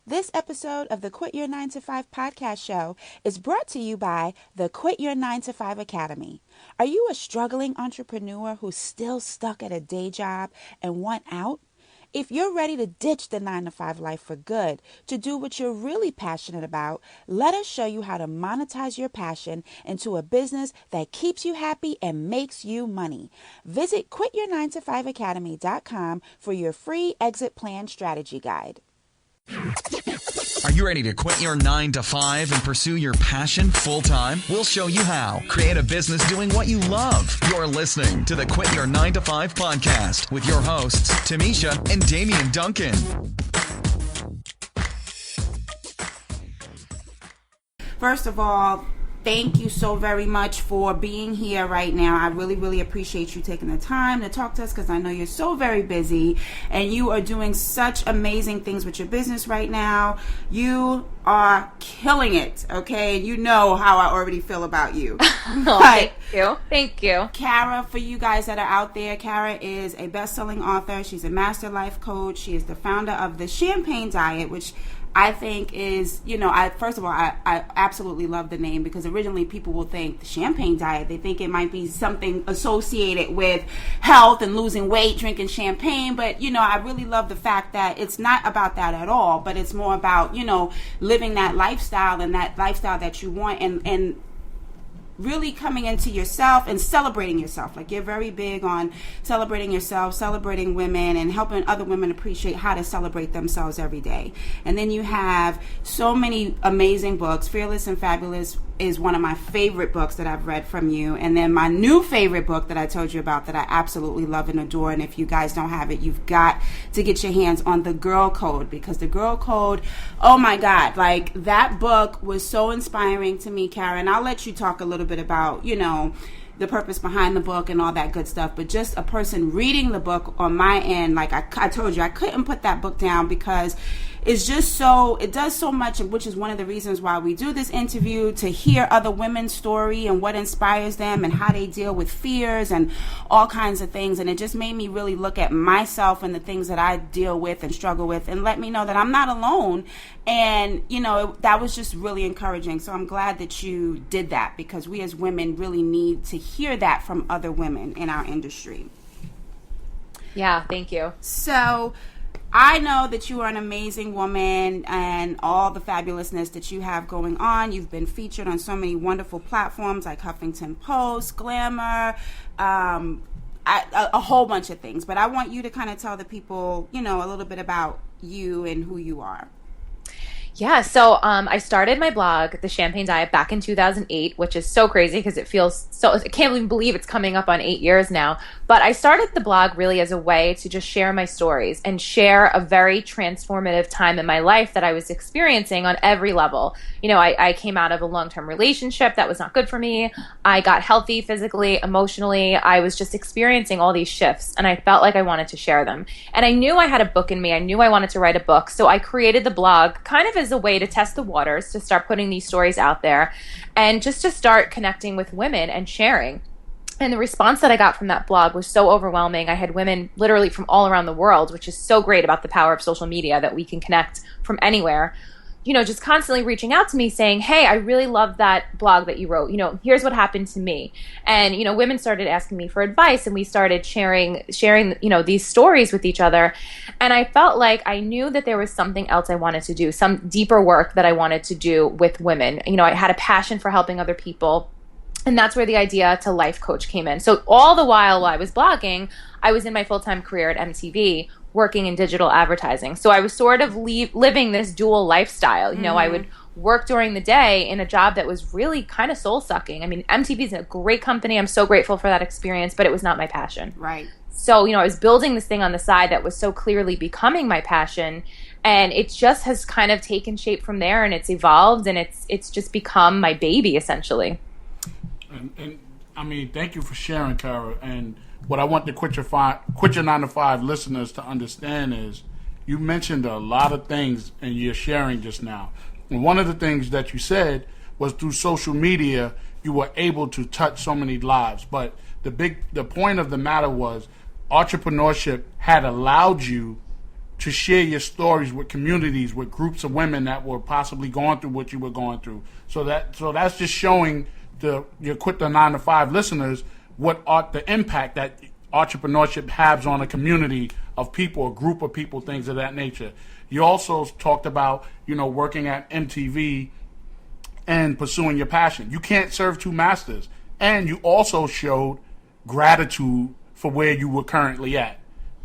This episode of the Quit Your 9 to 5 podcast show is brought to you by the Quit Your 9 to 5 Academy. Are you a struggling entrepreneur who's still stuck at a day job and want out? If you're ready to ditch the 9 to 5 life for good, to do what you're really passionate about, let us show you how to monetize your passion into a business that keeps you happy and makes you money. Visit quityour9to5academy.com for your free exit plan strategy guide. Are you ready to quit your 9 to 5 and pursue your passion full time? We'll show you how. Create a business doing what you love. You're listening to the Quit Your 9 to 5 podcast with your hosts, Tamisha and Damian Duncan. First of all, thank you so very much for being here right now. I really, really appreciate you taking the time to talk to us because I know you're so very busy and you are doing such amazing things with your business right now. You are killing it, okay? You know how I already feel about you. Thank you. Thank you. Cara, for you guys that are out there, Cara is a best-selling author. She's a master life coach. She is the founder of the Champagne Diet, which I think is, first of all, I absolutely love the name because originally people will think the Champagne Diet. They think it might be something associated with health and losing weight, drinking champagne. But, I really love the fact that it's not about that at all, but it's more about, living that lifestyle and that lifestyle that you want and really coming into yourself and celebrating yourself. Like, you're very big on celebrating yourself, celebrating women, and helping other women appreciate how to celebrate themselves every day. And then you have so many amazing books. Fearless and Fabulous is one of my favorite books that I've read from you. And then my new favorite book that I told you about that I absolutely love and adore, and if you guys don't have it, you've got to get your hands on The Girl Code, because The Girl Code, oh my God, like, that book was so inspiring to me, Cara, and I'll let you talk a little bit about, the purpose behind the book and all that good stuff, but just a person reading the book on my end, like I told you, I couldn't put that book down because it's just it does so much, which is one of the reasons why we do this interview, to hear other women's story and what inspires them and how they deal with fears and all kinds of things. And it just made me really look at myself and the things that I deal with and struggle with and let me know that I'm not alone. And, that was just really encouraging. So I'm glad that you did that, because we as women really need to hear that from other women in our industry. Yeah, thank you. So I know that you are an amazing woman and all the fabulousness that you have going on. You've been featured on so many wonderful platforms like Huffington Post, Glamour, a whole bunch of things. But I want you to kind of tell the people, a little bit about you and who you are. Yeah, so I started my blog, The Champagne Diet, back in 2008, which is so crazy because it feels so, I can't even believe it's coming up on 8 years now. But I started the blog really as a way to just share my stories and share a very transformative time in my life that I was experiencing on every level. I came out of a long-term relationship that was not good for me. I got healthy physically, emotionally. I was just experiencing all these shifts, and I felt like I wanted to share them. And I knew I had a book in me. I knew I wanted to write a book. So I created the blog kind of as a way to test the waters, to start putting these stories out there and just to start connecting with women and sharing. And the response that I got from that blog was so overwhelming. I had women literally from all around the world, which is so great about the power of social media, that we can connect from anywhere, just constantly reaching out to me saying, hey, I really love that blog that you wrote. Here's what happened to me. And, women started asking me for advice, and we started sharing, these stories with each other. And I felt like I knew that there was something else I wanted to do, some deeper work that I wanted to do with women. I had a passion for helping other people. And that's where the idea to life coach came in. So all the while I was blogging, I was in my full-time career at MTV, working in digital advertising. So I was sort of living this dual lifestyle. I would work during the day in a job that was really kind of soul-sucking. I mean, MTV is a great company. I'm so grateful for that experience, but it was not my passion. Right. So, I was building this thing on the side that was so clearly becoming my passion, and it just has kind of taken shape from there, and it's evolved, and it's just become my baby, essentially. And I mean, thank you for sharing, Cara. And what I want the Quit Your 9 to 5 listeners to understand is you mentioned a lot of things in your sharing just now. And one of the things that you said was through social media, you were able to touch so many lives. But the point of the matter was entrepreneurship had allowed you to share your stories with communities, with groups of women that were possibly going through what you were going through. So that's just showing your Quit the 9 to 5 listeners the impact that entrepreneurship has on a community of people, a group of people, things of that nature. You also talked about, working at MTV and pursuing your passion. You can't serve two masters. And you also showed gratitude for where you were currently at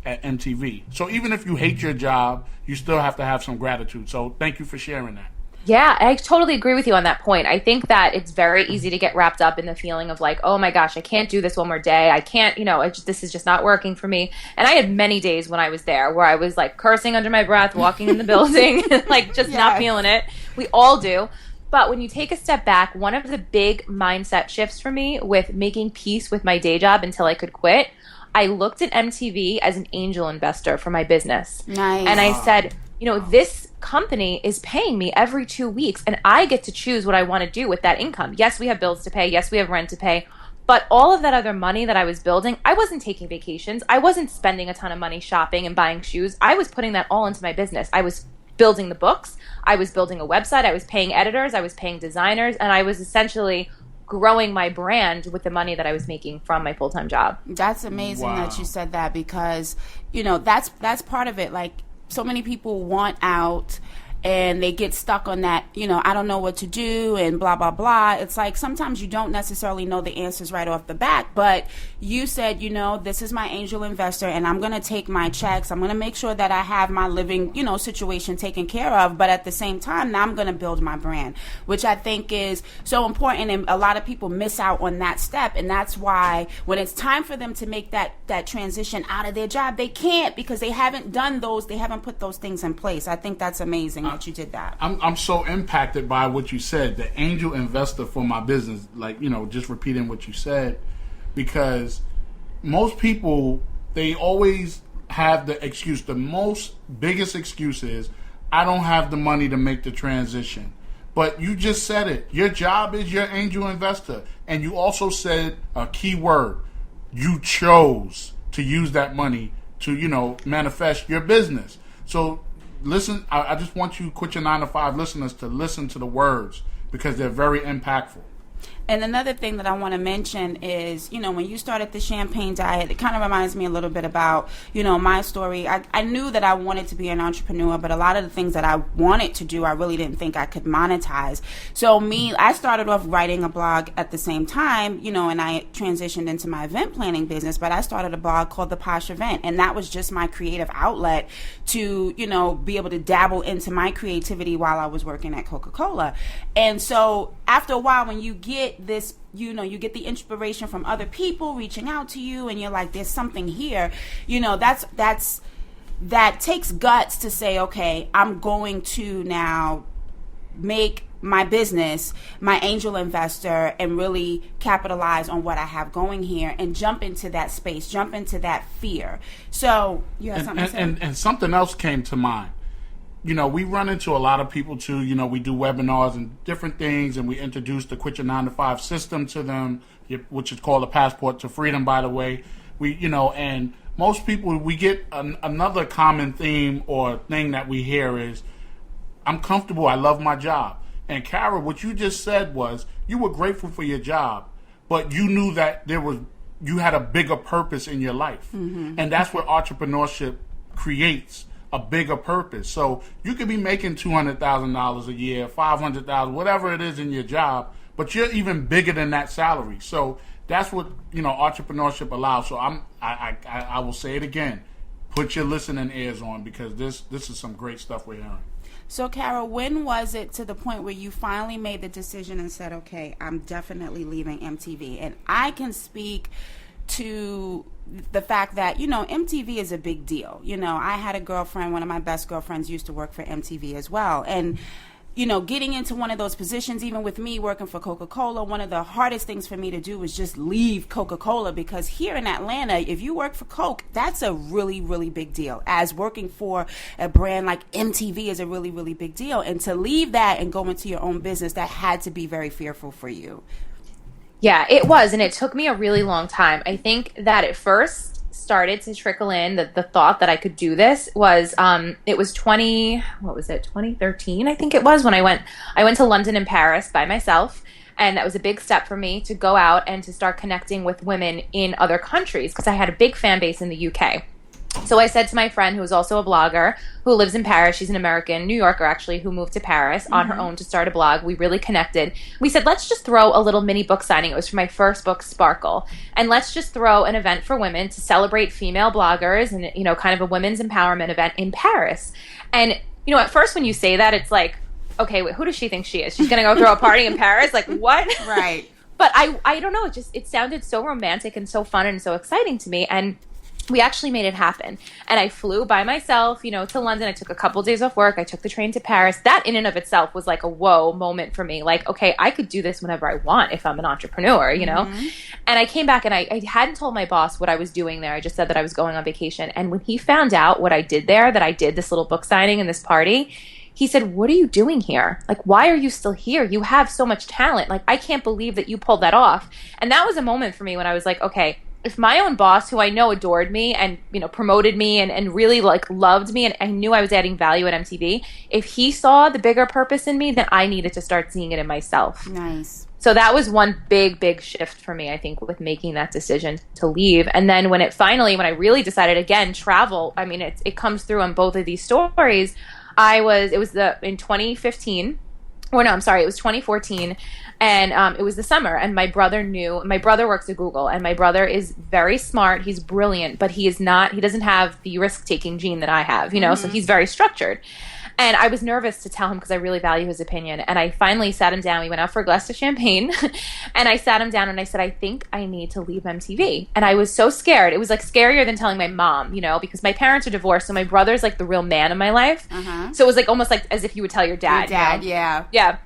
MTV. So even if you hate your job, you still have to have some gratitude. So thank you for sharing that. Yeah, I totally agree with you on that point. I think that it's very easy to get wrapped up in the feeling of like, oh my gosh, I can't do this one more day. I can't, this is just not working for me. And I had many days when I was there where I was like cursing under my breath, walking in the building, like just not feeling it. We all do. But when you take a step back, one of the big mindset shifts for me with making peace with my day job until I could quit, I looked at MTV as an angel investor for my business. Nice. And I said, this company is paying me every 2 weeks, and I get to choose what I want to do with that income. Yes, we have bills to pay. Yes, we have rent to pay. But all of that other money that I was building, I wasn't taking vacations. I wasn't spending a ton of money shopping and buying shoes. I was putting that all into my business. I was building the books. I was building a website. I was paying editors. I was paying designers. And I was essentially growing my brand with the money that I was making from my full-time job. That's amazing that you said that, because, that's part of it. Like, so many people want out and they get stuck on that, I don't know what to do and blah, blah, blah. It's like sometimes you don't necessarily know the answers right off the bat, but you said, this is my angel investor and I'm going to take my checks. I'm going to make sure that I have my living, situation taken care of. But at the same time, now I'm going to build my brand, which I think is so important. And a lot of people miss out on that step. And that's why when it's time for them to make that transition out of their job, they can't, because they haven't they haven't put those things in place. I think that's amazing that you did that. I'm so impacted by what you said, the angel investor for my business, like, just repeating what you said, because most people, they always have the excuse, the biggest excuse is, I don't have the money to make the transition. But you just said it. Your job is your angel investor. And you also said a key word. You chose to use that money to, manifest your business. So listen, I just want you, Quit Your 9 to 5 listeners, to listen to the words, because they're very impactful. And another thing that I want to mention is, when you started the champagne diet, it kind of reminds me a little bit about, my story. I knew that I wanted to be an entrepreneur, but a lot of the things that I wanted to do, I really didn't think I could monetize. So I started off writing a blog at the same time, and I transitioned into my event planning business, but I started a blog called The Posh Event. And that was just my creative outlet to, be able to dabble into my creativity while I was working at Coca-Cola. And so after a while, when you get this, you get the inspiration from other people reaching out to you, and you're like, there's something here, that takes guts to say, okay, I'm going to now make my business my angel investor and really capitalize on what I have going here and jump into that space, jump into that fear. So you have something to say? And something else came to mind. We run into a lot of people too. We do webinars and different things, and we introduce the Quit Your 9 to 5 system to them, which is called a passport to freedom, by the way. And most people, we get another common theme or thing that we hear is, I'm comfortable, I love my job. And Cara, what you just said was, you were grateful for your job, but you knew that you had a bigger purpose in your life. Mm-hmm. And that's what entrepreneurship creates. A bigger purpose. So you could be making $200,000 a year, $500,000, whatever it is in your job, but you're even bigger than that salary. So that's what entrepreneurship allows. So I will say it again: put your listening ears on, because this is some great stuff we're hearing. So, Cara, when was it to the point where you finally made the decision and said, "Okay, I'm definitely leaving MTV"? And I can speak to the fact that, MTV is a big deal. I had a girlfriend, one of my best girlfriends used to work for MTV as well. And, getting into one of those positions, even with me working for Coca-Cola, one of the hardest things for me to do was just leave Coca-Cola, because here in Atlanta, if you work for Coke, that's a really, really big deal. As working for a brand like MTV is a really, really big deal. And to leave that and go into your own business, that had to be very fearful for you. Yeah, it was. And it took me a really long time. I think that at first started to trickle in, the thought that I could do this was, it was 2013, I think it was, when I went to London and Paris by myself. And that was a big step for me to go out and to start connecting with women in other countries, because I had a big fan base in the UK. So I said to my friend, who is also a blogger, who lives in Paris, she's an American, New Yorker actually, who moved to Paris on her own to start a blog. We really connected. We said, let's just throw a little mini book signing. It was for my first book, Sparkle. And let's just throw an event for women to celebrate female bloggers and, you know, kind of a women's empowerment event in Paris. And, you know, at first when you say that, it's like, okay, wait, who does she think she is? She's going to go throw a party in Paris? Like, what? Right. But I don't know. It sounded so romantic and so fun and so exciting to me. And we actually made it happen. And I flew by myself, you know, to London. I took a couple days off work. I took the train to Paris. That in and of itself was like a whoa moment for me. Like, okay, I could do this whenever I want if I'm an entrepreneur, you know? And I came back and I hadn't told my boss what I was doing there. I just said that I was going on vacation. And when he found out what I did there, that I did this little book signing and this party, he said, what are you doing here? Like, why are you still here? You have so much talent. Like, I can't believe that you pulled that off. And that was a moment for me when I was like, okay, if my own boss, who I know adored me and, you know, promoted me and really like loved me, and I knew I was adding value at MTV, if he saw the bigger purpose in me, then I needed to start seeing it in myself. Nice. So that was one big shift for me, I think, with making that decision to leave. And then when I really decided, again, travel, I mean, it comes through on both of these stories. In 2015, or no, I'm sorry, it was 2014, and it was the summer, and my brother works at Google, and my brother is very smart, he's brilliant, but he doesn't have the risk-taking gene that I have, you know, so he's very structured. And I was nervous to tell him because I really value his opinion. And I finally sat him down. We went out for a glass of champagne. And I sat him down and I said, I think I need to leave MTV. And I was so scared. It was like scarier than telling my mom, you know, because my parents are divorced. So my brother's like the real man in my life. So it was like almost like as if you would tell your dad. Your dad, you know? yeah. Yeah.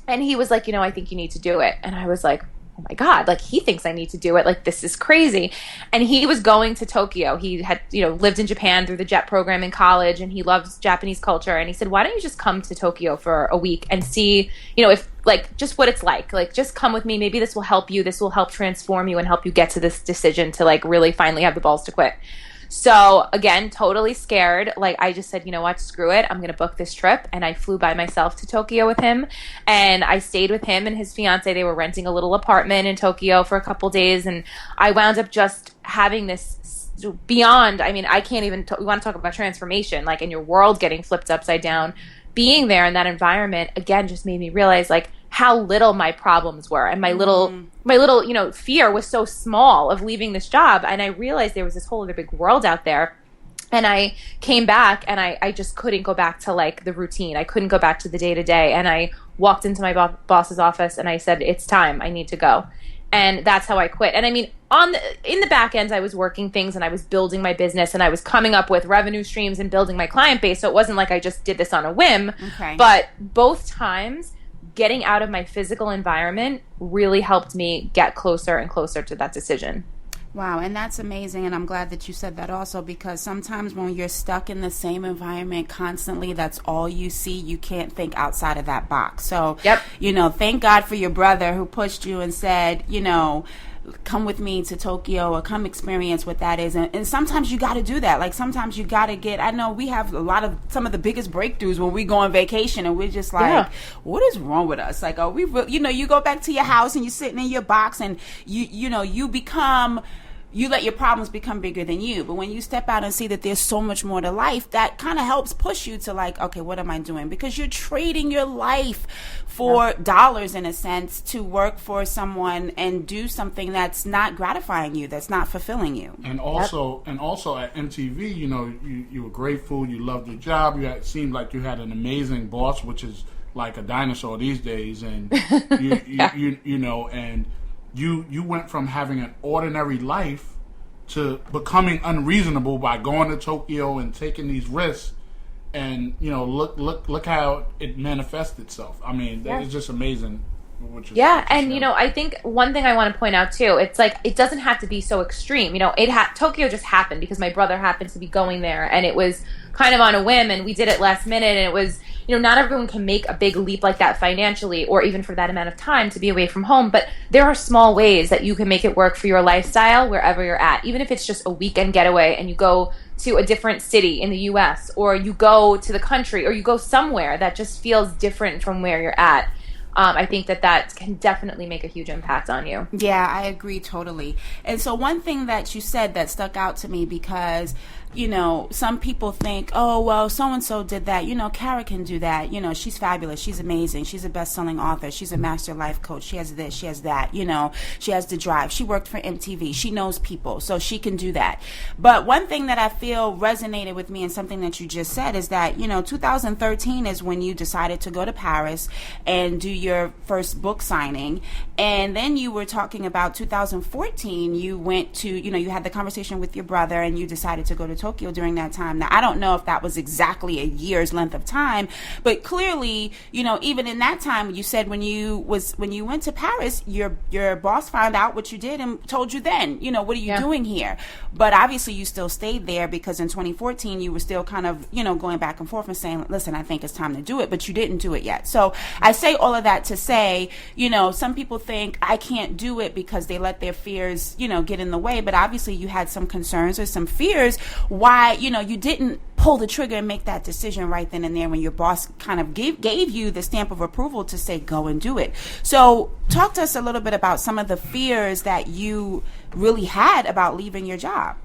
And he was like, you know, I think you need to do it. And I was like, oh my God, like he thinks I need to do it. Like this is crazy. And he was going to Tokyo. He had, you know, lived in Japan through the JET program in college, and he loves Japanese culture. And he said, why don't you just come to Tokyo for a week and see, you know, if like just what it's like just come with me. Maybe this will help you. This will help transform you and help you get to this decision to like really finally have the balls to quit. So again, totally scared. Like I just said, you know what, screw it. I'm going to book this trip. And I flew by myself to Tokyo with him. And I stayed with him and his fiance. They were renting a little apartment in Tokyo for a couple days. And I wound up just having this beyond, I mean, I can't even, we want to talk about transformation, like in your world getting flipped upside down. Being there in that environment, again, just made me realize like how little my problems were. And my little, you know, fear was so small of leaving this job. And I realized there was this whole other big world out there. And I came back and I just couldn't go back to like the routine. I couldn't go back to the day to day. And I walked into my boss's office and I said, it's time, I need to go. And that's how I quit. And I mean, in the back end, I was working things and I was building my business and I was coming up with revenue streams and building my client base. So it wasn't like I just did this on a whim. Okay. But both times, getting out of my physical environment really helped me get closer and closer to that decision. Wow, and that's amazing, and I'm glad that you said that also, because sometimes when you're stuck in the same environment constantly, that's all you see. You can't think outside of that box. So, you know, thank God for your brother who pushed you and said, you know, come with me to Tokyo or come experience what that is. And sometimes you got to do that. Like sometimes you got to get, I know we have some of the biggest breakthroughs when we go on vacation and we're just like, what is wrong with us? Like, you know, you go back to your house and you're sitting in your box and you know, you let your problems become bigger than you. But when you step out and see that there's so much more to life, that kind of helps push you to like, okay, what am I doing? Because you're trading your life for dollars in a sense to work for someone and do something that's not gratifying you, that's not fulfilling you. And also at MTV, you know, you were grateful, you loved your job, it seemed like you had an amazing boss, which is like a dinosaur these days, and you know, and you went from having an ordinary life to becoming unreasonable by going to Tokyo and taking these risks, and you know, look how it manifests itself. I mean, it's just amazing Which is, Yeah, and I think one thing I want to point out too, it's like it doesn't have to be so extreme. Tokyo just happened because my brother happened to be going there, and it was kind of on a whim, and we did it last minute, and it was, not everyone can make a big leap like that financially, or even for that amount of time to be away from home. But there are small ways that you can make it work for your lifestyle wherever you're at, even if it's just a weekend getaway, and you go to a different city in the U.S., or you go to the country, or you go somewhere that just feels different from where you're at. I think that can definitely make a huge impact on you. Yeah, I agree totally. And so one thing that you said that stuck out to me because, some people think, oh, well, so-and-so did that. Cara can do that. She's fabulous. She's amazing. She's a best-selling author. She's a master life coach. She has this. She has that. She has the drive. She worked for MTV. She knows people, so she can do that. But one thing that I feel resonated with me and something that you just said is that, 2013 is when you decided to go to Paris and do your first book signing. And then you were talking about 2014, you went to, you had the conversation with your brother and you decided to go to Tokyo during that time. Now, I don't know if that was exactly a year's length of time, but clearly, even in that time, you said when you went to Paris, your boss found out what you did and told you then, what are you doing here? But obviously you still stayed there because in 2014, you were still kind of, going back and forth and saying, listen, I think it's time to do it, but you didn't do it yet. So I say all of that to say, some people think I can't do it because they let their fears, get in the way. But obviously you had some concerns or some fears why, you didn't pull the trigger and make that decision right then and there when your boss kind of gave you the stamp of approval to say, go and do it. So talk to us a little bit about some of the fears that you really had about leaving your job.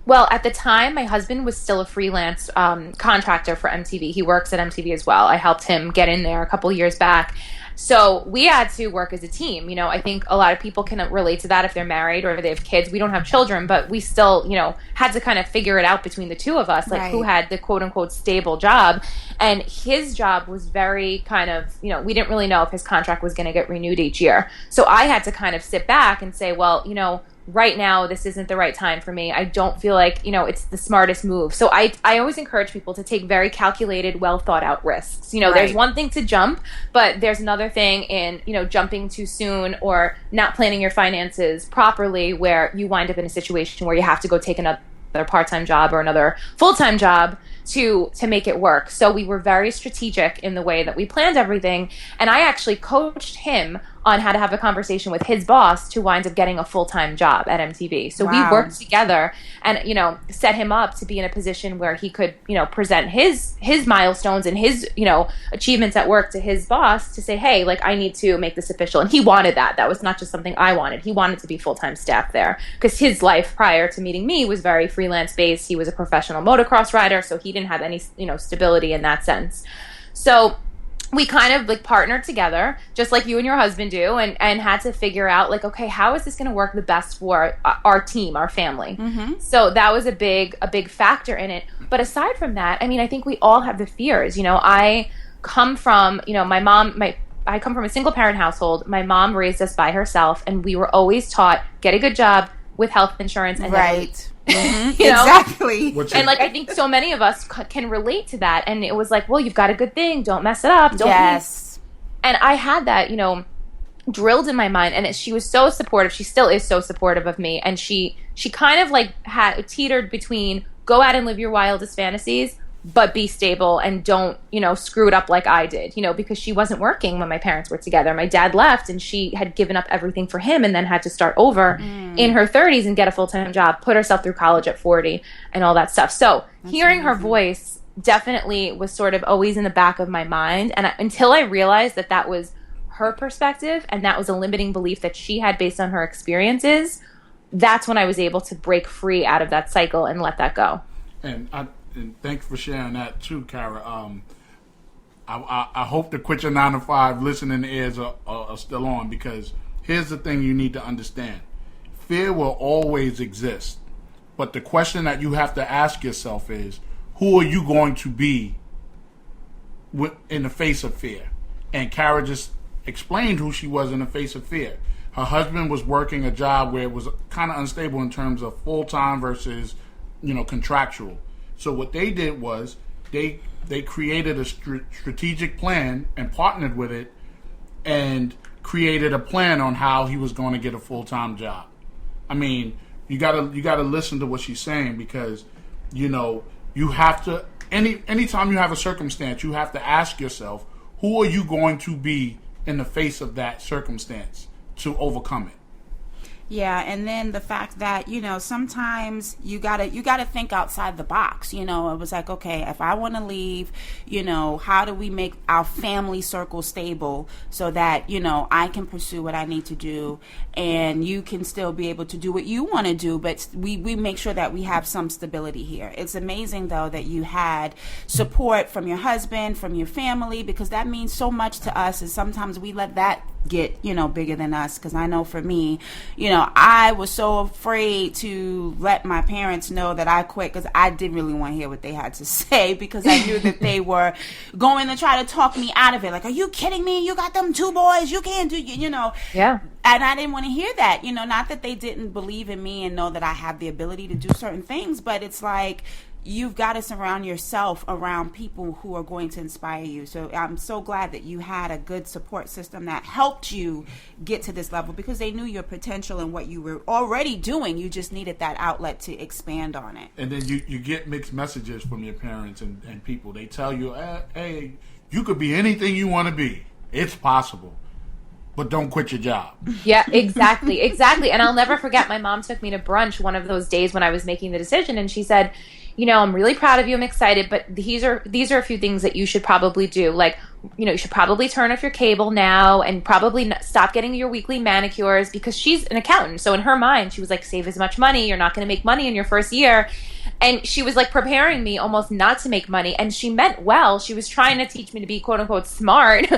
Well, at the time, my husband was still a freelance contractor for MTV. He works at MTV as well. I helped him get in there a couple years back. So we had to work as a team. I think a lot of people can relate to that if they're married or they have kids. We don't have children, but we still, had to kind of figure it out between the two of us, like who had the quote unquote stable job. And his job was very kind of, we didn't really know if his contract was going to get renewed each year. So I had to kind of sit back and say, well, right now this isn't the right time for me. I don't feel like, it's the smartest move. So I always encourage people to take very calculated, well thought out risks. There's one thing to jump, but there's another thing in, jumping too soon or not planning your finances properly where you wind up in a situation where you have to go take another part-time job or another full-time job to make it work. So we were very strategic in the way that we planned everything. And I actually coached him on how to have a conversation with his boss to wind up getting a full-time job at MTV. So we worked together and, set him up to be in a position where he could, present his milestones and his, achievements at work to his boss to say, hey, like, I need to make this official. And he wanted that. That was not just something I wanted. He wanted to be full-time staff there because his life prior to meeting me was very freelance-based. He was a professional motocross rider, so he didn't have any, stability in that sense. So we kind of like partnered together, just like you and your husband do, and had to figure out like, okay, how is this going to work the best for our team, our family? Mm-hmm. So that was a big factor in it. But aside from that, I mean, I think we all have the fears. I come from, I come from a single parent household. My mom raised us by herself, and we were always taught, get a good job with health insurance. And Mm-hmm. Exactly. And like I think so many of us can relate to that, and it was like, well, you've got a good thing, don't mess it up. And I had that drilled in my mind, and she was so supportive. She still is so supportive of me, and she kind of like had teetered between go out and live your wildest fantasies, but be stable and don't, screw it up like I did, because she wasn't working when my parents were together. My dad left and she had given up everything for him and then had to start over in her 30s and get a full-time job, put herself through college at 40 and all that stuff. So hearing her voice definitely was sort of always in the back of my mind. And until I realized that was her perspective and that was a limiting belief that she had based on her experiences, that's when I was able to break free out of that cycle and let that go. And thanks for sharing that too, Cara. I hope the Quit Your 9 to 5 listening ears are still on, because here's the thing you need to understand. Fear will always exist. But the question that you have to ask yourself is, who are you going to be in the face of fear? And Cara just explained who she was in the face of fear. Her husband was working a job where it was kind of unstable in terms of full-time versus, contractual. So what they did was they created a strategic plan and partnered with it, and created a plan on how he was going to get a full-time job. I mean, you gotta listen to what she's saying, because, you know, you have to, anytime you have a circumstance, you have to ask yourself, who are you going to be in the face of that circumstance to overcome it? Yeah, and then the fact that, you know, sometimes you gotta think outside the box. You know, it was like, okay, if I want to leave, you know, how do we make our family circle stable so that, you know, I can pursue what I need to do and you can still be able to do what you want to do, but we make sure that we have some stability here. It's amazing, though, that you had support from your husband, from your family, because that means so much to us, and sometimes we let that get, you know, bigger than us. Because I know for me, you know, I was so afraid to let my parents know that I quit, because I didn't really want to hear what they had to say, because I knew that they were going to try to talk me out of it. Like, are you kidding me? You got them 2 boys. You can't do, you know. Yeah. And I didn't want to hear that, you know, not that they didn't believe in me and know that I have the ability to do certain things, but it's like, you've got to surround yourself around people who are going to inspire you. So I'm so glad that you had a good support system that helped you get to this level, because they knew your potential and what you were already doing. You just needed that outlet to expand on it. And then you get mixed messages from your parents and people. They tell you, hey, you could be anything you want to be. It's possible. But don't quit your job. Yeah, exactly. And I'll never forget, my mom took me to brunch one of those days when I was making the decision, and she said, you know, I'm really proud of you. I'm excited, but these are a few things that you should probably do. Like, you know, you should probably turn off your cable now and probably stop getting your weekly manicures, because she's an accountant. So in her mind, she was like, save as much money. You're not going to make money in your first year. And she was like preparing me almost not to make money. And she meant well. She was trying to teach me to be quote unquote smart.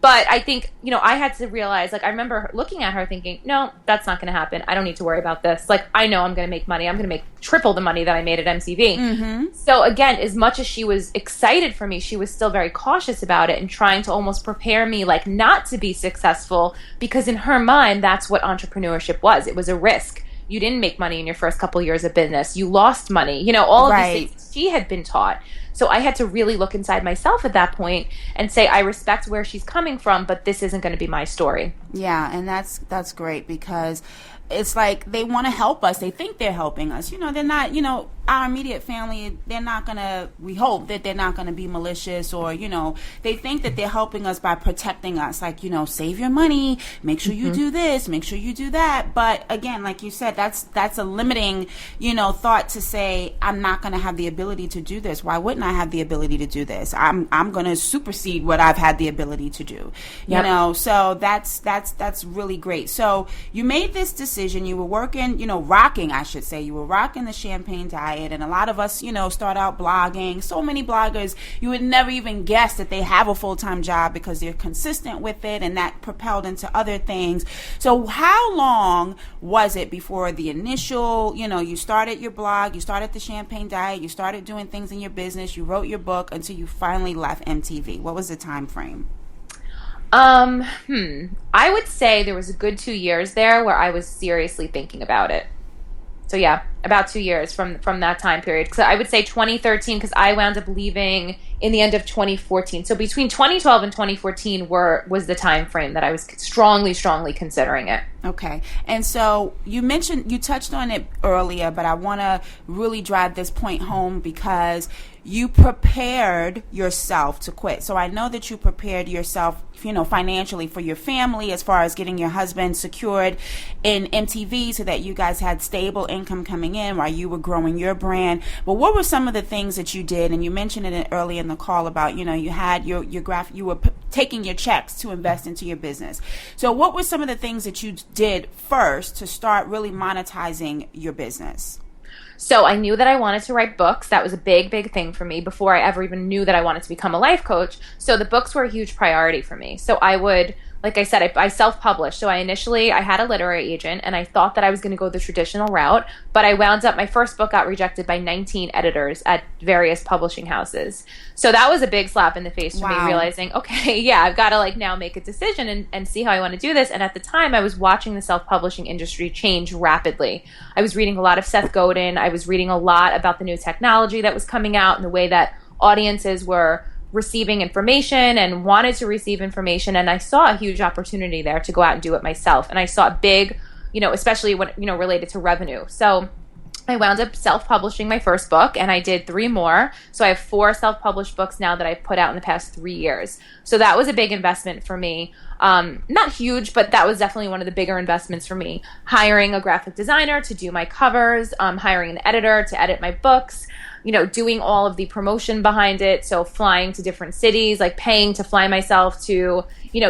But I think, you know, I had to realize, like, I remember looking at her thinking, no, that's not going to happen. I don't need to worry about this. Like, I know I'm going to make money. I'm going to make triple the money that I made at MTV. Mm-hmm. So again, as much as she was excited for me, she was still very cautious about it and trying to almost prepare me, like, not to be successful, because in her mind, that's what entrepreneurship was. It was a risk. You didn't make money in your first couple years of business. You lost money. You know, all of these things she had been taught. So I had to really look inside myself at that point and say, I respect where she's coming from, but this isn't going to be my story. Yeah, and that's great, because it's like they want to help us. They think they're helping us. You know, they're not, you know, our immediate family, they're not going to, we hope that they're not going to be malicious, or, you know, they think that they're helping us by protecting us. Like, you know, save your money, make sure you do this, make sure you do that. But again, like you said, that's a limiting, you know, thought to say, I'm not going to have the ability to do this. Why wouldn't I have the ability to do this? I'm going to supersede what I've had the ability to do. You know, so that's really great. So you made this decision. You were working, you know, rocking, I should say. You were rocking the champagne diet. And a lot of us, you know, start out blogging. So many bloggers, you would never even guess that they have a full-time job, because they're consistent with it, and that propelled into other things. So how long was it before the initial, you know, you started your blog, you started the champagne diet, you started doing things in your business, you wrote your book, until you finally left MTV? What was the time frame? I would say there was a good 2 years there where I was seriously thinking about it. So yeah, about 2 years from that time period. So I would say 2013, because I wound up leaving in the end of 2014. So between 2012 and 2014 was the time frame that I was strongly considering it. Okay. And so you touched on it earlier, but I want to really drive this point home, because you prepared yourself to quit. So I know that you prepared yourself, you know, financially for your family, as far as getting your husband secured in MTV so that you guys had stable income coming in while you were growing your brand. But what were some of the things that you did? And you mentioned it early in the call about, you know, you had you were taking your checks to invest into your business. So what were some of the things that you did first to start really monetizing your business? So I knew that I wanted to write books. That was a big thing for me before I ever even knew that I wanted to become a life coach. So the books were a huge priority for me. So I would, like I said, I self-published. So I had a literary agent, and I thought that I was going to go the traditional route, but I wound up, my first book got rejected by 19 editors at various publishing houses. So that was a big slap in the face for me, realizing, okay, yeah, I've got to like now make a decision and see how I want to do this. And at the time, I was watching the self-publishing industry change rapidly. I was reading a lot of Seth Godin. I was reading a lot about the new technology that was coming out and the way that audiences were receiving information and wanted to receive information. And I saw a huge opportunity there to go out and do it myself. And I saw a big, especially when, related to revenue. So I wound up self-publishing my first book, and I did 3 more. So I have 4 self-published books now that I've put out in the past 3 years. So that was a big investment for me. Not huge, but that was definitely one of the bigger investments for me. Hiring a graphic designer to do my covers, hiring an editor to edit my books, doing all of the promotion behind it. So flying to different cities, like paying to fly myself to,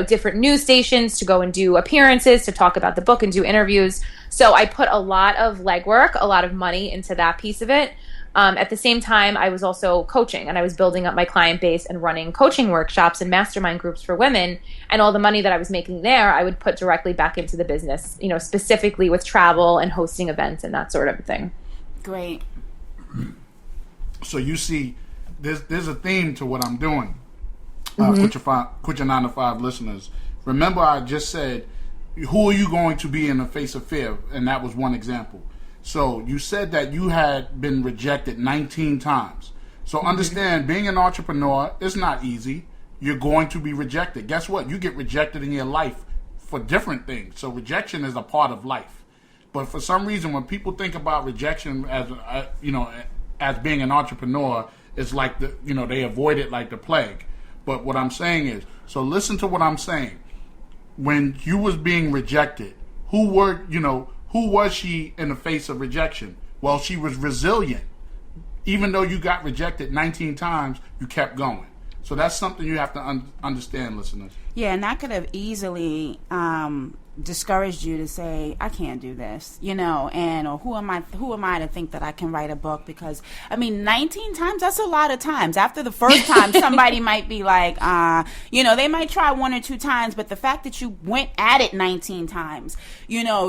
different news stations to go and do appearances, to talk about the book and do interviews. So I put a lot of legwork, a lot of money into that piece of it. At the same time, I was also coaching, and I was building up my client base and running coaching workshops and mastermind groups for women. And all the money that I was making there, I would put directly back into the business, specifically with travel and hosting events and that sort of thing. Great. So you see, there's a theme to what I'm doing. Quit your 9 to 5 listeners. Remember, I just said, who are you going to be in the face of fear? And that was one example. So you said that you had been rejected 19 times. So understand, being an entrepreneur is not easy. You're going to be rejected. Guess what? You get rejected in your life for different things. So rejection is a part of life. But for some reason, when people think about rejection as being an entrepreneur, it's like they avoid it like the plague. But what I'm saying is, so listen to what I'm saying. When you was being rejected, who was she in the face of rejection? Well, she was resilient. Even though you got rejected 19 times, you kept going. So that's something you have to understand, listeners. Yeah, and that could have easily discouraged you to say, I can't do this, or who am I to think that I can write a book? Because 19 times, that's a lot of times. After the first time, somebody might be like, they might try 1 or 2 times, but the fact that you went at it 19 times,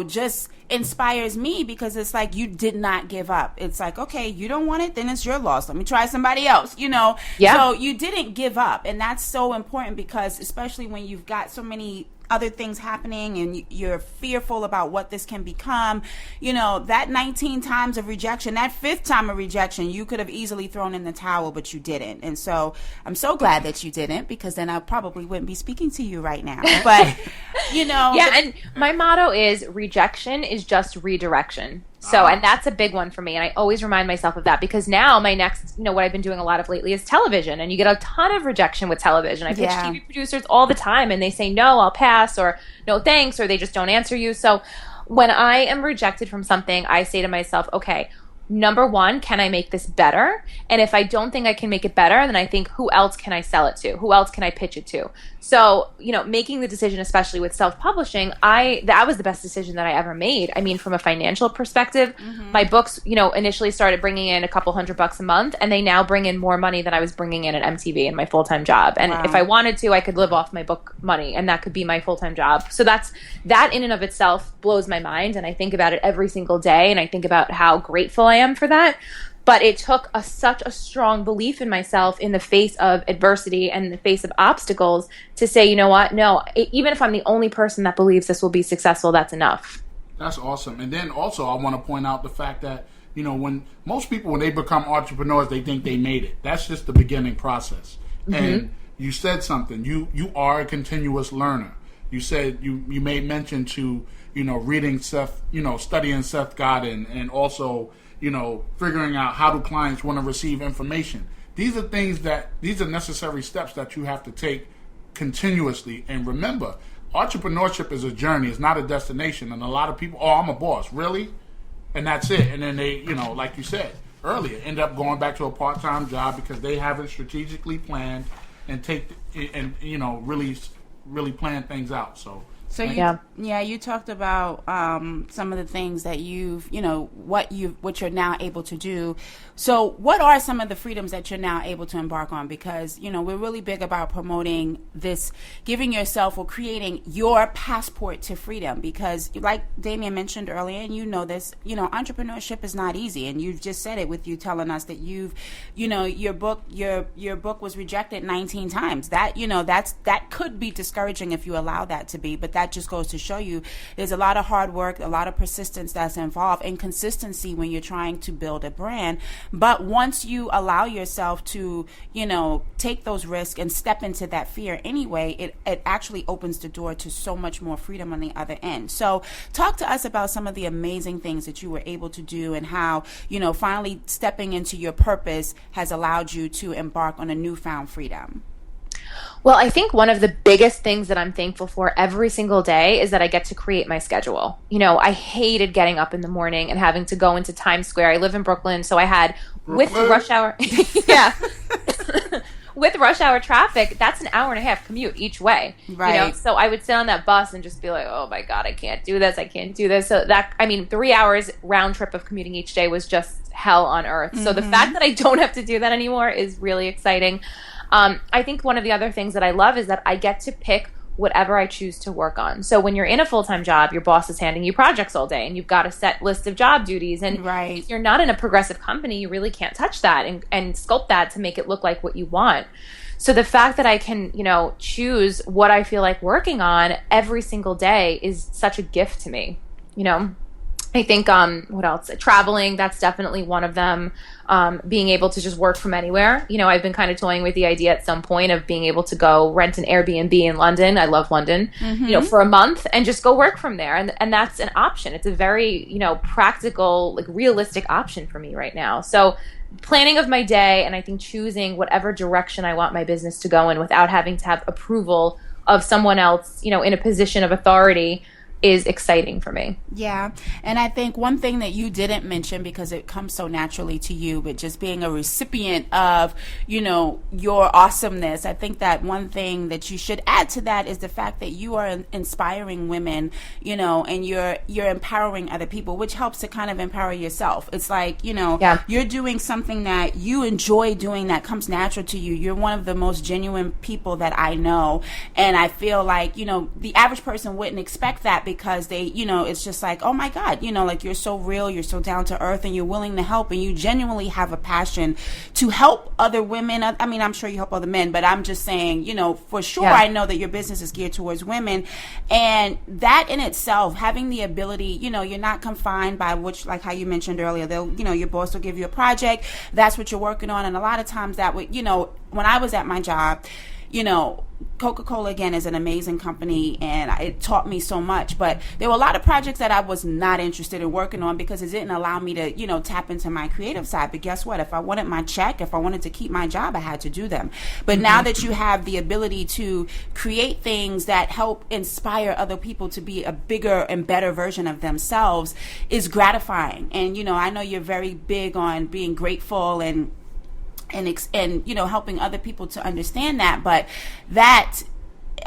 just inspires me, because it's like you did not give up. It's like, okay, you don't want it, then it's your loss. Let me try somebody else, Yeah. So you didn't give up, and that's so important, because especially when you've got so many other things happening and you're fearful about what this can become, that 19 times of rejection, that 5th time of rejection, you could have easily thrown in the towel, but you didn't. And so I'm so glad that you didn't, because then I probably wouldn't be speaking to you right now. But, Yeah, and my motto is rejection is just redirection. So, and that's a big one for me. And I always remind myself of that, because now my next, what I've been doing a lot of lately is television, and you get a ton of rejection with television. I pitch TV producers all the time, and they say, no, I'll pass, or no, thanks, or they just don't answer you. So when I am rejected from something, I say to myself, okay, number 1, can I make this better? And if I don't think I can make it better, then I think, who else can I sell it to? Who else can I pitch it to? So, making the decision, especially with self-publishing, that was the best decision that I ever made. From a financial perspective, my books, initially started bringing in a couple $100 a month, and they now bring in more money than I was bringing in at MTV in my full-time job. And if I wanted to, I could live off my book money, and that could be my full-time job. So that in and of itself blows my mind, and I think about it every single day, and I think about how grateful I am for that. But it took such a strong belief in myself in the face of adversity and in the face of obstacles to say, you know what, no, even if I'm the only person that believes this will be successful, that's enough. That's awesome. And then also I want to point out the fact that, when most people, when they become entrepreneurs, they think they made it. That's just the beginning process. Mm-hmm. And you said something. You are a continuous learner. You said you made mention to, reading Seth, studying Seth Godin, and also, figuring out how do clients want to receive information. These are necessary steps that you have to take continuously. And remember, entrepreneurship is a journey. It's not a destination. And a lot of people, I'm a boss. Really? And that's it. And then they, like you said earlier, end up going back to a part-time job because they haven't strategically planned and really plan things out. So you talked about some of the things that what you're now able to do. So what are some of the freedoms that you're now able to embark on? Because, we're really big about promoting this, giving yourself or creating your passport to freedom. Because like Damien mentioned earlier, and this, entrepreneurship is not easy. And you've just said it with you telling us that your book was rejected 19 times. That, that could be discouraging if you allow that to be. But that just goes to show you there's a lot of hard work, a lot of persistence that's involved, and consistency when you're trying to build a brand. But once you allow yourself to, take those risks and step into that fear anyway, it actually opens the door to so much more freedom on the other end. So talk to us about some of the amazing things that you were able to do and how, finally stepping into your purpose has allowed you to embark on a newfound freedom. Well, I think one of the biggest things that I'm thankful for every single day is that I get to create my schedule. I hated getting up in the morning and having to go into Times Square. I live in Brooklyn, so I had, with rush hour, yeah, with rush hour traffic, that's an hour and a half commute each way. Right. So I would sit on that bus and just be like, oh my God, I can't do this. I can't do this. So 3 hours round trip of commuting each day was just hell on earth. So the fact that I don't have to do that anymore is really exciting. I think one of the other things that I love is that I get to pick whatever I choose to work on. So when you're in a full-time job, your boss is handing you projects all day and you've got a set list of job duties. And if you're not in a progressive company, you really can't touch that and sculpt that to make it look like what you want. So the fact that I can, choose what I feel like working on every single day is such a gift to me. I think, what else? Traveling, that's definitely one of them. Being able to just work from anywhere. I've been kind of toying with the idea at some point of being able to go rent an Airbnb in London. I love London, for a month and just go work from there. And that's an option. It's a very, practical, like realistic option for me right now. So planning of my day, and I think choosing whatever direction I want my business to go in without having to have approval of someone else, in a position of authority is exciting for me. Yeah. And I think one thing that you didn't mention, because it comes so naturally to you, but just being a recipient of, your awesomeness, I think that one thing that you should add to that is the fact that you are inspiring women, and you're empowering other people, which helps to kind of empower yourself. It's like, you're doing something that you enjoy doing that comes natural to you. You're one of the most genuine people that I know. And I feel like, the average person wouldn't expect that, because they, it's just like, oh my God, like you're so real, you're so down to earth, and you're willing to help, and you genuinely have a passion to help other women. I mean, I'm sure you help other men, but I'm just saying, for sure, I know that your business is geared towards women, and that in itself, having the ability, you're not confined by which, like how you mentioned earlier, they'll, your boss will give you a project, that's what you're working on, and a lot of times that would, when I was at my job, Coca-Cola, again, is an amazing company, and it taught me so much. But there were a lot of projects that I was not interested in working on because it didn't allow me to, tap into my creative side. But guess what? If I wanted my check, if I wanted to keep my job, I had to do them. But now that you have the ability to create things that help inspire other people to be a bigger and better version of themselves is gratifying. And, I know you're very big on being grateful and helping other people to understand that, but that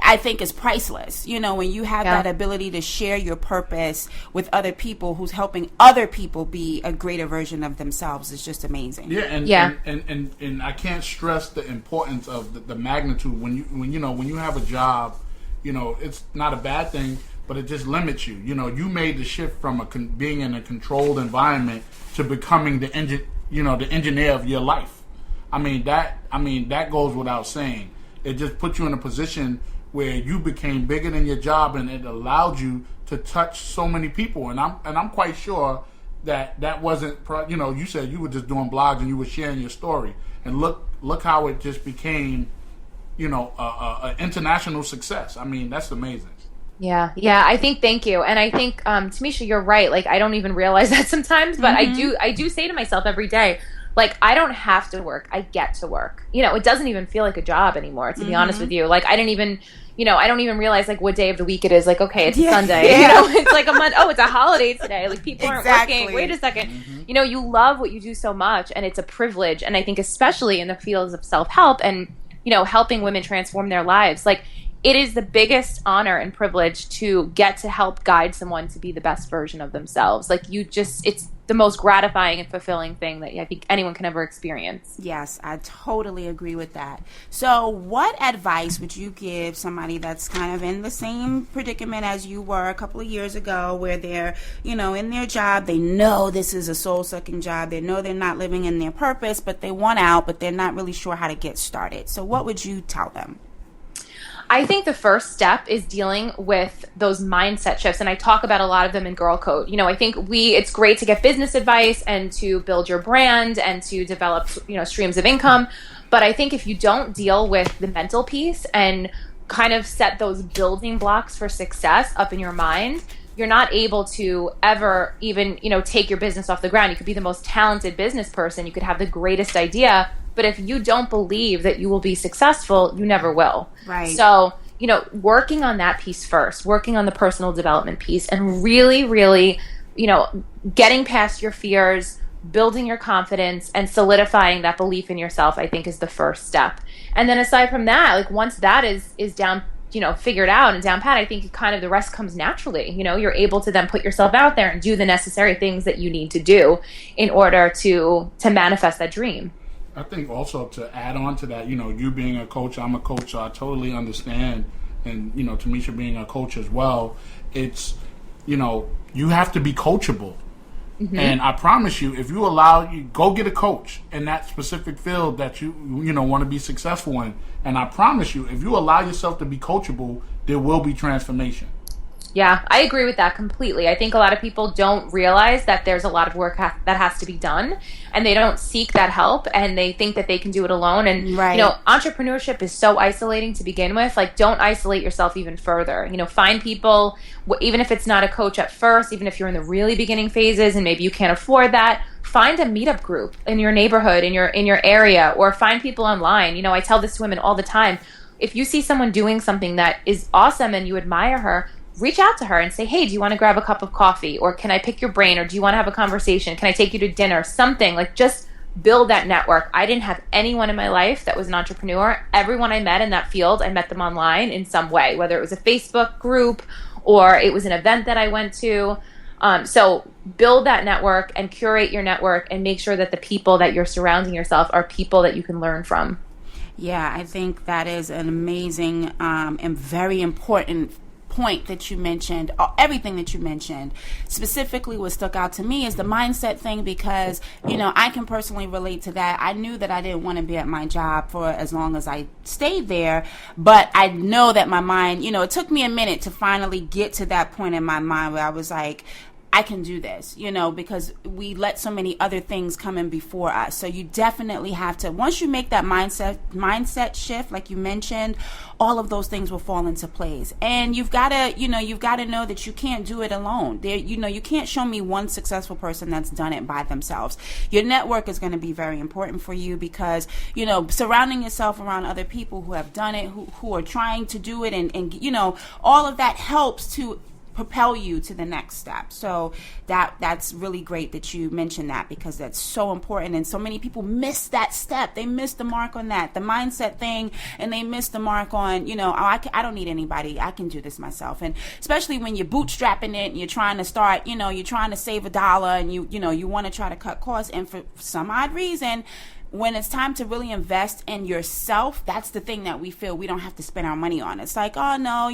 I think is priceless. When you have that ability to share your purpose with other people who's helping other people be a greater version of themselves is just amazing. And I can't stress the importance of the magnitude when you have a job, it's not a bad thing, but it just limits you. You made the shift from being in a controlled environment to becoming the engineer of your life. I mean that goes without saying. It just put you in a position where you became bigger than your job, and it allowed you to touch so many people. And I'm quite sure that wasn't. You said you were just doing blogs and you were sharing your story, and look how it just became, an international success. I mean, that's amazing. Yeah. I think, thank you. And I think, Tamisha, you're right. Like, I don't even realize that sometimes, but I do say to myself every day, like, I don't have to work. I get to work. It doesn't even feel like a job anymore, to be honest with you. Like, I don't even realize, like, what day of the week it is. Like, okay, it's Sunday. Yeah. It's like a month. Oh, it's a holiday today. Like, people aren't working. Wait a second. You love what you do so much, and it's a privilege. And I think especially in the fields of self-help and, helping women transform their lives, like, it is the biggest honor and privilege to get to help guide someone to be the best version of themselves. Like, it's the most gratifying and fulfilling thing that I think anyone can ever experience. Yes, I totally agree with that. So what advice would you give somebody that's kind of in the same predicament as you were a couple of years ago, where they're, in their job, they know this is a soul-sucking job, they know they're not living in their purpose, but they want out, but they're not really sure how to get started. So what would you tell them? I think the first step is dealing with those mindset shifts, and I talk about a lot of them in Girl Code. You know, I think it's great to get business advice and to build your brand and to develop, streams of income. But I think if you don't deal with the mental piece and kind of set those building blocks for success up in your mind, you're not able to ever even, take your business off the ground. You could be the most talented business person. You could have the greatest idea. But if you don't believe that you will be successful, you never will. Right. So, working on that piece first, working on the personal development piece, and really, really, getting past your fears, building your confidence, and solidifying that belief in yourself, I think is the first step. And then aside from that, like once that is down, figured out and down pat, I think kind of the rest comes naturally. You're able to then put yourself out there and do the necessary things that you need to do in order to manifest that dream. I think also to add on to that, you being a coach, I'm a coach, so I totally understand. And, Tamisha being a coach as well, it's, you have to be coachable. Mm-hmm. And I promise you, if you go get a coach in that specific field that you want to be successful in. And I promise you, if you allow yourself to be coachable, there will be transformation. Yeah, I agree with that completely. I think a lot of people don't realize that there's a lot of work that has to be done, and they don't seek that help, and they think that they can do it alone. And, right. Entrepreneurship is so isolating to begin with. Like, don't isolate yourself even further. Find people, even if it's not a coach at first, even if you're in the really beginning phases and maybe you can't afford that, find a meetup group in your neighborhood, in your area, or find people online. I tell this to women all the time. If you see someone doing something that is awesome and you admire her, reach out to her and say, hey, do you want to grab a cup of coffee? Or can I pick your brain? Or do you want to have a conversation? Can I take you to dinner? Something. Like, just build that network. I didn't have anyone in my life that was an entrepreneur. Everyone I met in that field, I met them online in some way, whether it was a Facebook group or it was an event that I went to. So build that network and curate your network and make sure that the people that you're surrounding yourself are people that you can learn from. Yeah, I think that is an amazing and very important point that you mentioned. Everything that you mentioned, specifically what stuck out to me is the mindset thing, because I can personally relate to that. I knew that I didn't want to be at my job for as long as I stayed there, but I know that my mind, it took me a minute to finally get to that point in my mind where I was like, I can do this, because we let so many other things come in before us. So you definitely have to, once you make that mindset shift, like you mentioned, all of those things will fall into place. And you've got to know that you can't do it alone. You can't show me one successful person that's done it by themselves. Your network is going to be very important for you, because, surrounding yourself around other people who have done it, who are trying to do it, and all of that helps to propel you to the next step. So that's really great that you mentioned that, because that's so important. And so many people miss that step. They miss the mark on that, the mindset thing, and they miss the mark on, I don't need anybody. I can do this myself. And especially when you're bootstrapping it and you're trying to start, you're trying to save $1 and you want to try to cut costs. And for some odd reason, when it's time to really invest in yourself, that's the thing that we feel we don't have to spend our money on. It's like, oh no,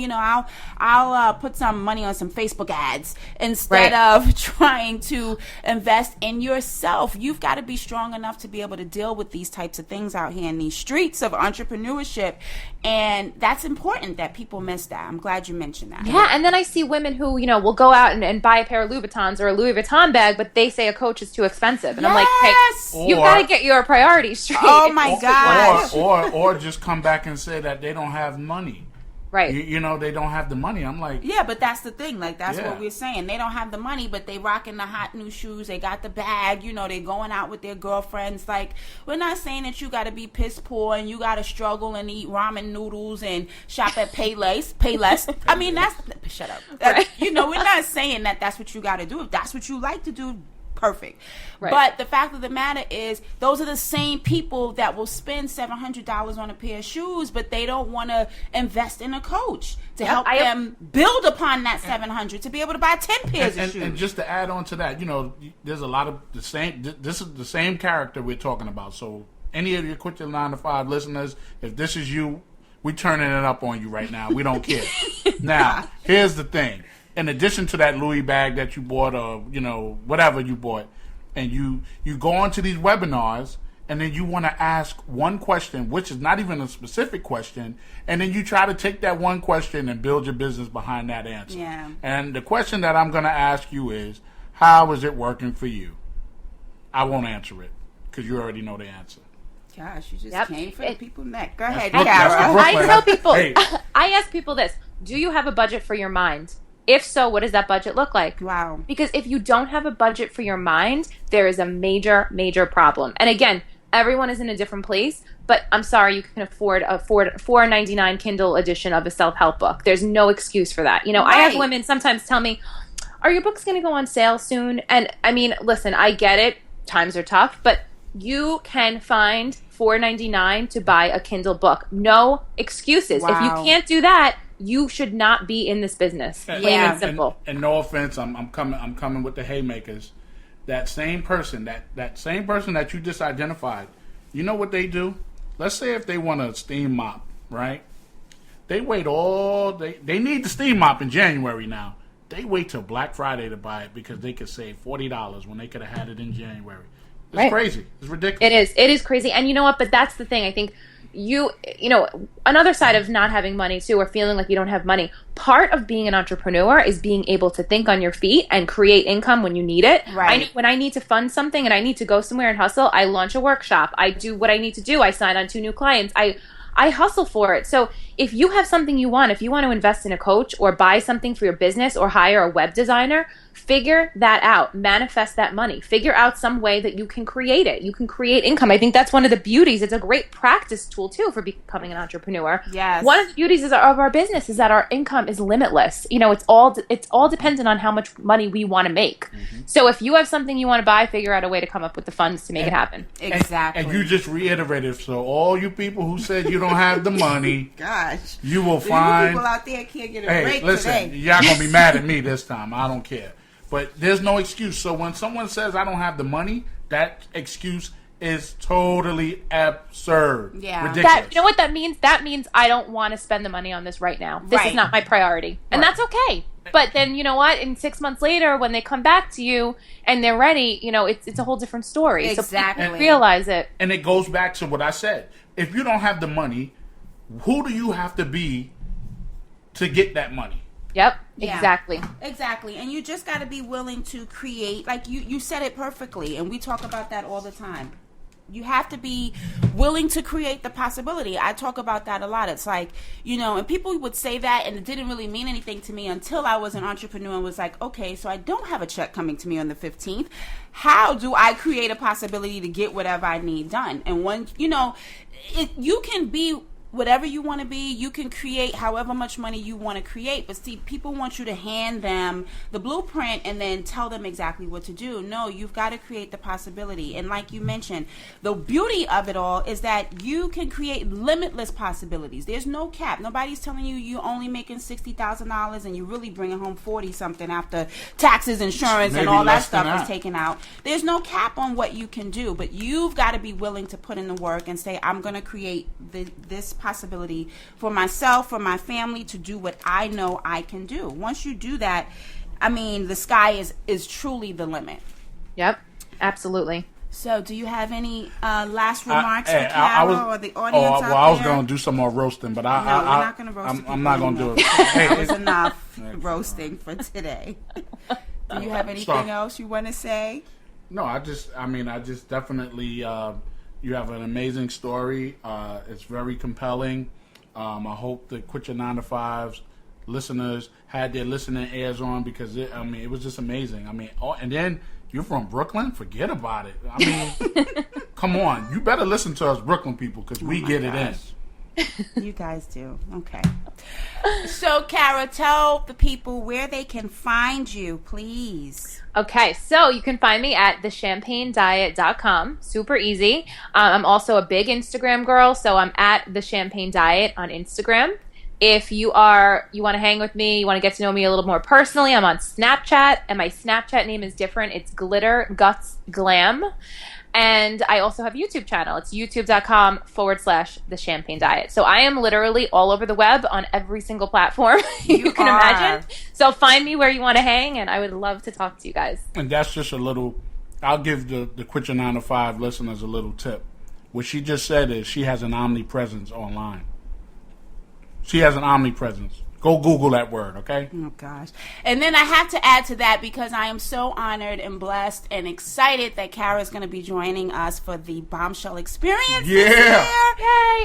I'll put some money on some Facebook ads instead of trying to invest in yourself. You've got to be strong enough to be able to deal with these types of things out here in these streets of entrepreneurship. And that's important that people miss that. I'm glad you mentioned that. Yeah, and then I see women who, will go out and buy a pair of Louboutins or a Louis Vuitton bag, but they say a coach is too expensive. And I'm like, hey, you've got to get your priorities straight. Oh my gosh. Or just come back and say that they don't have money. Right. They don't have the money. I'm like, yeah, but that's the thing. Like, that's what we're saying. They don't have the money, but they rocking the hot new shoes. They got the bag. They going out with their girlfriends. Like, we're not saying that you got to be piss poor and you got to struggle and eat ramen noodles and shop at Payless. I mean, shut up. Right. We're not saying that that's what you got to do. If that's what you like to do, perfect. Right. But the fact of the matter is, those are the same people that will spend $700 on a pair of shoes, but they don't want to invest in a coach to help them build upon that $700 to be able to buy 10 pairs of shoes. And just to add on to that, there's a lot of the same. This is the same character we're talking about. So any of your Quit Your 9 to 5 listeners, if this is you, we're turning it up on you right now. We don't care. Now, here's the thing. In addition to that Louis bag that you bought, or whatever you bought, and you go onto these webinars and then you want to ask one question, which is not even a specific question, and then you try to take that one question and build your business behind that answer. Yeah. And the question that I'm going to ask you is, how is it working for you? I won't answer it because you already know the answer. Gosh, you just came for the people's neck. Go ahead, Brooklyn. Cara. I tell people, Hey. I ask people this: do you have a budget for your mind? If so, what does that budget look like? Wow. Because if you don't have a budget for your mind, there is a major, major problem. And again, everyone is in a different place, but I'm sorry, you can afford a $4.99 Kindle edition of a self-help book. There's no excuse for that. You know, I have Right. women sometimes tell me, are your books going to go on sale soon? And I mean, listen, I get it. Times are tough, but you can find $4.99 to buy a Kindle book. No excuses. Wow. If you can't do that, you should not be in this business. Plain and simple. And no offense, I'm coming with the haymakers. That same person that you just identified, you know what they do? Let's say if they want a steam mop, right? They wait all day. They need the steam mop in January now. They wait till Black Friday to buy it because they could save $40 when they could have had it in January. It's Right. crazy. It's ridiculous. It is crazy. And you know what? But that's the thing. I think you know, another side of not having money too, or feeling like you don't have money, part of being an entrepreneur is being able to think on your feet and create income when you need it. Right. When I need to fund something and I need to go somewhere and hustle, I launch a workshop. I do what I need to do. I sign on 2 new clients. I hustle for it. So if you have something you want, if you want to invest in a coach or buy something for your business or hire a web designer, figure that out. Manifest that money. Figure out some way that you can create it. You can create income. I think that's one of the beauties. It's a great practice tool too for becoming an entrepreneur. Yes. One of the beauties of our business is that our income is limitless. You know, it's all dependent on how much money we want to make. Mm-hmm. So if you have something you want to buy, figure out a way to come up with the funds to make it happen. Exactly. And you just reiterated, so all you people who said you don't have the money, Gosh. you will The find. people out there can't get a Hey, break listen, today. y'all gonna be mad at me this time. I don't care. But there's no excuse. So when someone says I don't have the money, that excuse is totally absurd. Yeah. Ridiculous. You know what that means? That means I don't want to spend the money on this right now. This Right. is not my priority. And Right. that's okay. But then, you know what? In 6 months later, when they come back to you and they're ready, you know, it's a whole different story. Exactly. So realize it. And it goes back to what I said. If you don't have the money, who do you have to be to get that money? Yep. Yeah. Exactly. Exactly. And you just got to be willing to create. Like you said it perfectly. And we talk about that all the time. You have to be willing to create the possibility. I talk about that a lot. It's like, you know, and people would say that and it didn't really mean anything to me until I was an entrepreneur and was like, okay, so I don't have a check coming to me on the 15th. How do I create a possibility to get whatever I need done? And when, you know, you can be whatever you want to be, you can create however much money you want to create. But see, people want you to hand them the blueprint and then tell them exactly what to do. No, you've got to create the possibility. And like you mentioned, the beauty of it all is that you can create limitless possibilities. There's no cap. Nobody's telling you you're only making $60,000 and you're really bringing home 40 something after taxes, insurance, Maybe and all that less than stuff is that. taken out. There's no cap on what you can do, but you've got to be willing to put in the work and say, I'm going to create this possibility for myself, for my family, to do what I know I can do. Once you do that, I mean, the sky is truly the limit. Yep. Absolutely. So, do you have any last remarks Hey, for Cara or the audience out there? I was going to do some more roasting, but No, we're not going to roast I'm not going to do it. Hey, That was enough roasting for today. Do you have anything else you want to say? No, I just definitely, you have an amazing story. It's very compelling. I hope the Quit Your 9 to 5s listeners had their listening ears on because it was just amazing. And then you're from Brooklyn? Forget about it. Come on. You better listen to us Brooklyn people because we get it in. You guys do. Okay. So, Cara, tell the people where they can find you, please. Okay, so you can find me at thechampagnediet.com. Super easy. I'm also a big Instagram girl, so I'm at The Champagne Diet on Instagram. If you want to hang with me, you want to get to know me a little more personally, I'm on Snapchat, and my Snapchat name is different. It's Glitter Guts Glam. And I also have a YouTube channel. It's youtube.com/The Champagne Diet. So I am literally all over the web on every single platform you can imagine. So find me where you want to hang, and I would love to talk to you guys. And that's just a little, I'll give the Quit Your 9 to 5 listeners a little tip. What she just said is she has an omnipresence online. She has an omnipresence. Go Google that word, okay? Oh, gosh. And then I have to add to that because I am so honored and blessed and excited that Cara is going to be joining us for the Bombshell Experience this year. Yay!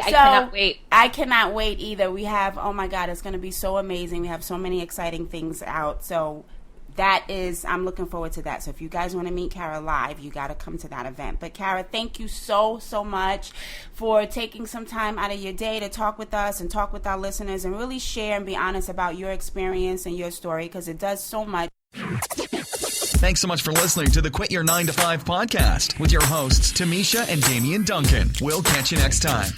I cannot wait. I cannot wait either. We have, oh my God, it's going to be so amazing. We have so many exciting things out. So I'm looking forward to that. So if you guys want to meet Cara live, you got to come to that event. But Cara, thank you so much for taking some time out of your day to talk with us and talk with our listeners and really share and be honest about your experience and your story, because it does so much. Thanks so much for listening to the Quit Your 9 to 5 podcast with your hosts, Tamisha and Damian Duncan. We'll catch you next time.